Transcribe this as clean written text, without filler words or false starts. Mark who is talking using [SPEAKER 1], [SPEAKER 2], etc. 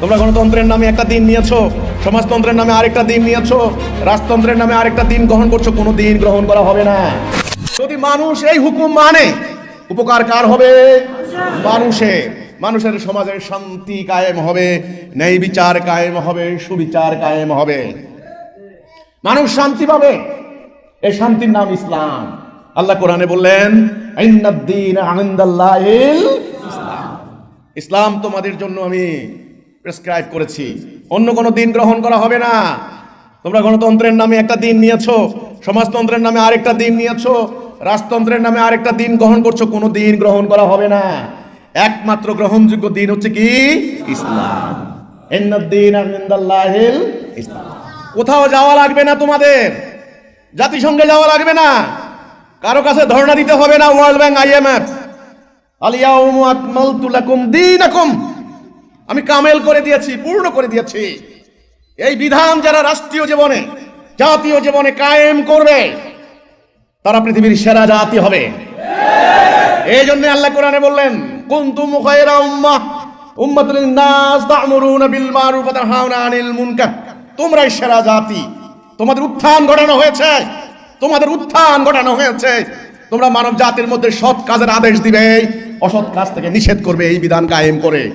[SPEAKER 1] তোমরা গণতন্ত্রের নামে একটা দিন নিয়েছো, সমাজতন্ত্রের নামে আরেকটা দিন নিয়েছো, রাজতন্ত্রের নামে আরেকটা দিন গ্রহণ করছো। কোনো দিন গ্রহণ করা হবে না। যদি মানুষ এই হুকুম মানে, উপকার কার হবে? মানুষের। মানুষের সমাজের শান্তি কায়েম হবে, ন্যায় বিচার কায়েম হবে, সুবিচার কায়েম হবে, মানুষ শান্তি পাবে। এই শান্তির নাম ইসলাম। আল্লাহ কোরআনে বললেন, ইন্নাদ-দীনা ইনদাল্লাহিল ইসলাম। ইসলাম তোমাদের জন্য আমি প্রেসক্রাইব করেছি, অন্য কোনো দিন গ্রহণ করা হবে না। তোমরা গণতন্ত্রের নামে একটা দিন নিয়েছো, সমাজতন্ত্রের নামে আরেকটা দিন নিয়েছো, রাজতন্ত্রের নামে আরেকটা দিন গ্রহণ করছো। কোনো দিন গ্রহণ করা হবে না। একমাত্র গ্রহণযোগ্য দিন হচ্ছে কি? ইসলাম। ইন্নাদ-দীনা ইনদাল্লাহিল ইসলাম। কোথাও যাওয়া লাগবে না তোমাদের, জাতিসংঘে যাওয়া লাগবে না, কারো কাছে ধর্ণা দিতে হবে না। ওয়ার্ল্ড ব্যাংক, IMF, আল-ইয়াউমা আকমালতু লাকুম দীনাকুম, আমি কামেল করে দিয়েছি, পূর্ণ করে দিয়েছি। এই বিধান যারা রাষ্ট্রীয় জীবনে, জাতীয় জীবনে কায়েম করবে, তারা পৃথিবীর সেরা জাতি হবে। এই জন্য আল্লাহ কোরআনে বললেন, কুনতুম খায়রা উম্মাহ উম্মাতুন লিন-নাস তা'মুরুনা বিল মারুফ ওয়া তানহাউনা আনিল মুনকার। তোমরাই সেরা জাতি। তোমাদের উত্থান ঘটানো হয়েছে, তোমাদের উত্থান ঘটানো হয়েছে। তোমরা মানব জাতির মধ্যে সৎ কাজের আদেশ দিবে, অসৎ কাজ থেকে নিষেধ করবে, এই বিধান কায়েম করে।